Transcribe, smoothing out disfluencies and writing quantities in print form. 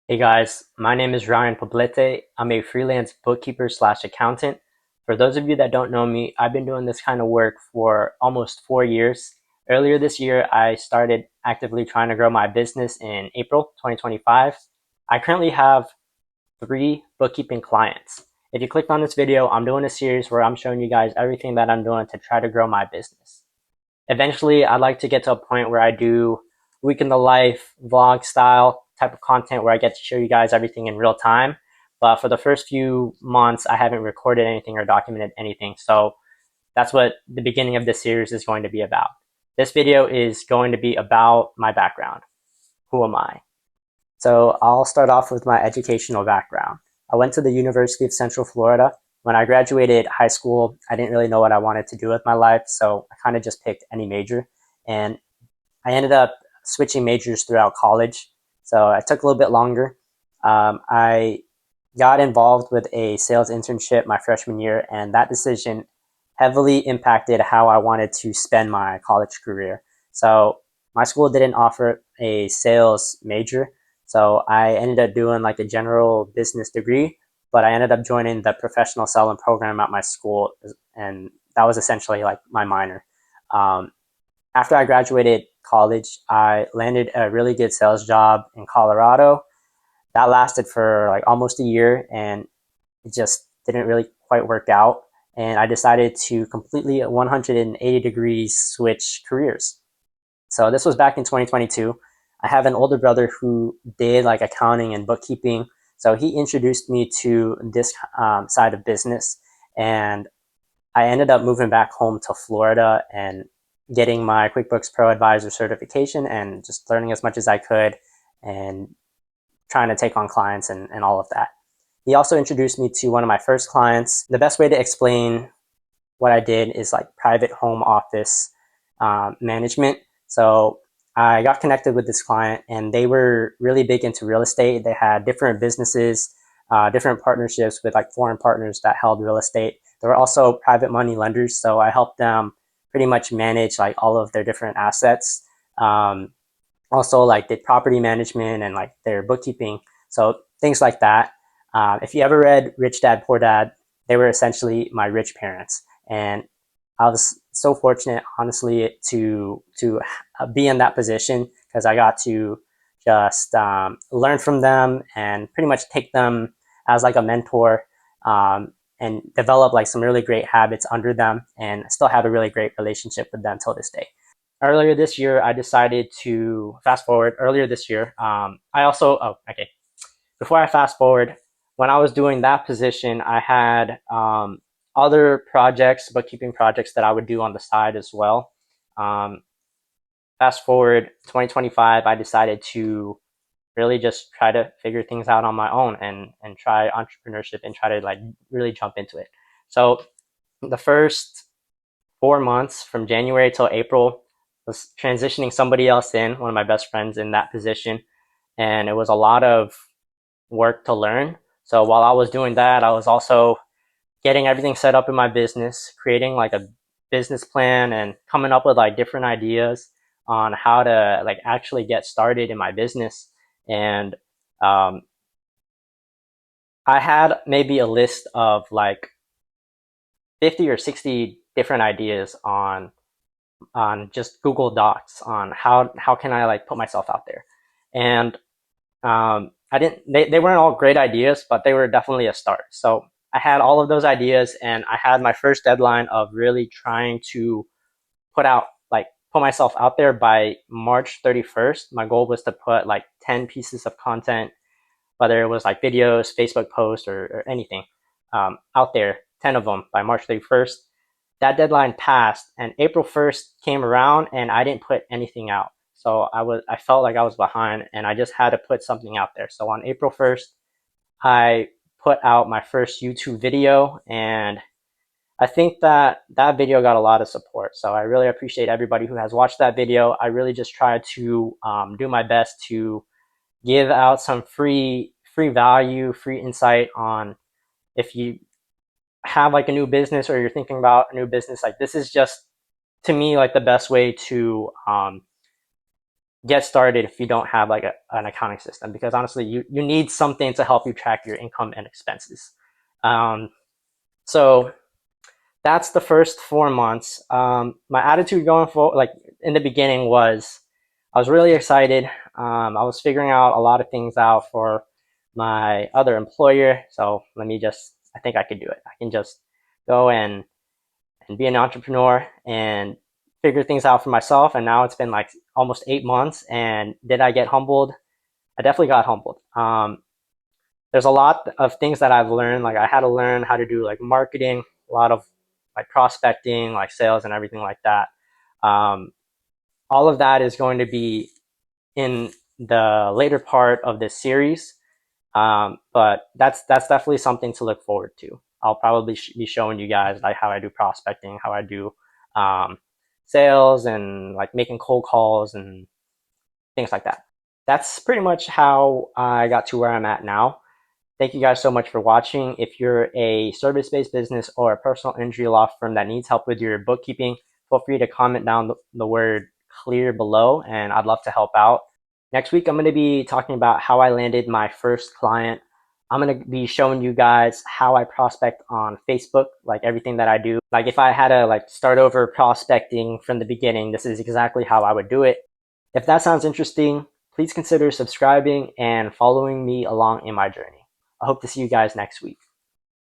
Hey guys, my name is Ryan Poblete. I'm a freelance bookkeeper slash accountant. For those of you that don't know me, I've been doing this kind of work for almost 4 years. Earlier this year, I started actively trying to grow my business in April 2025. I currently have 3 bookkeeping clients. If you clicked on this video, I'm doing a series where I'm showing you guys everything that I'm doing to try to grow my business. Eventually, I'd like to get to a point where I do week in the life, vlog style type of content where I get to show you guys everything in real time. But for the first few months, I haven't recorded anything or documented anything. So that's what the beginning of this series is going to be about. This video is going to be about my background. Who am I? So I'll start off with my educational background. I went to the University of Central Florida. When I graduated high school, I didn't really know what I wanted to do with my life, so I kind of just picked any major. And I ended up switching majors throughout college, so I took a little bit longer. I got involved with a sales internship my freshman year, and that decision heavily impacted how I wanted to spend my college career. So my school didn't offer a sales major, so I ended up doing like a general business degree, but I ended up joining the professional selling program at my school, and that was essentially like my minor. Um, After I graduated college, I landed a really good sales job in Colorado. That lasted for like almost a year, and it just didn't really quite work out. And I decided to completely 180 degrees switch careers. So this was back in 2022. I have an older brother who did like accounting and bookkeeping. So he introduced me to this side of business. And I ended up moving back home to Florida and getting my QuickBooks Pro Advisor certification and just learning as much as I could and trying to take on clients and all of that. He also introduced me to one of my first clients. The best way to explain what I did is like private home office management. So I got connected with this client, and they were really big into real estate. They had different businesses, different partnerships with like foreign partners that held real estate. There were also private money lenders, so I helped them pretty much manage like all of their different assets. Also, like did property management and like their bookkeeping, so things like that. If you ever read Rich Dad Poor Dad, they were essentially my rich parents, and I was so fortunate, honestly, to be in that position because I got to just learn from them and pretty much take them as like a mentor, and develop like some really great habits under them, and still have a really great relationship with them till this day. Earlier this year, I decided to fast forward. Earlier this year, I also before I fast forward, when I was doing that position, I had other projects, bookkeeping projects that I would do on the side as well. Um, Fast forward 2025, I decided to really just try to figure things out on my own and try entrepreneurship and try to like really jump into it. So the first 4 months from January till April was transitioning somebody else in, one of my best friends in that position, and it was a lot of work to learn. So while I was doing that, I was also getting everything set up in my business, creating like a business plan and coming up with like different ideas on how to like actually get started in my business. And um, I had maybe a list of like 50 or 60 different ideas on just Google Docs on how can I like put myself out there. And I didn't they weren't all great ideas, but they were definitely a start. So I had all of those ideas, and I had my first deadline of really trying to put myself out there by March 31st. My goal was to put like 10 pieces of content, whether it was like videos, Facebook posts, or anything, out there, 10 of them by March 31st. That deadline passed, and April 1st came around, and I didn't put anything out. So I felt like I was behind, and I just had to put something out there. So on April 1st, I put out my first YouTube video, and I think that that video got a lot of support. So I really appreciate everybody who has watched that video. I really just tried to do my best to give out some free value, free insight on if you have like a new business or you're thinking about a new business. Like this is just to me like the best way to get started if you don't have like an accounting system, because honestly, you need something to help you track your income and expenses. Um, so that's the first 4 months. My attitude going forward, like in the beginning, was I was really excited. I was figuring out a lot of things out for my other employer. So I think I could do it. I can just go and be an entrepreneur and figure things out for myself. And now it's been like almost 8 months. And did I get humbled? I definitely got humbled. There's a lot of things that I've learned. Like I had to learn how to do like marketing, a lot of like prospecting, like sales and everything like that. Um, all of that is going to be in the later part of this series. But that's definitely something to look forward to. I'll probably be showing you guys like how I do prospecting, how I do um, sales, and like making cold calls and things like that. That's pretty much how I got to where I'm at now. Thank you guys so much for watching. If you're a service-based business or a personal injury law firm that needs help with your bookkeeping, feel free to comment down the word clear below, and I'd love to help out. Next week, I'm going to be talking about how I landed my first client. I'm going to be showing you guys how I prospect on Facebook, like everything that I do. Like if I had to like start over prospecting from the beginning, this is exactly how I would do it. If that sounds interesting, please consider subscribing and following me along in my journey. I hope to see you guys next week.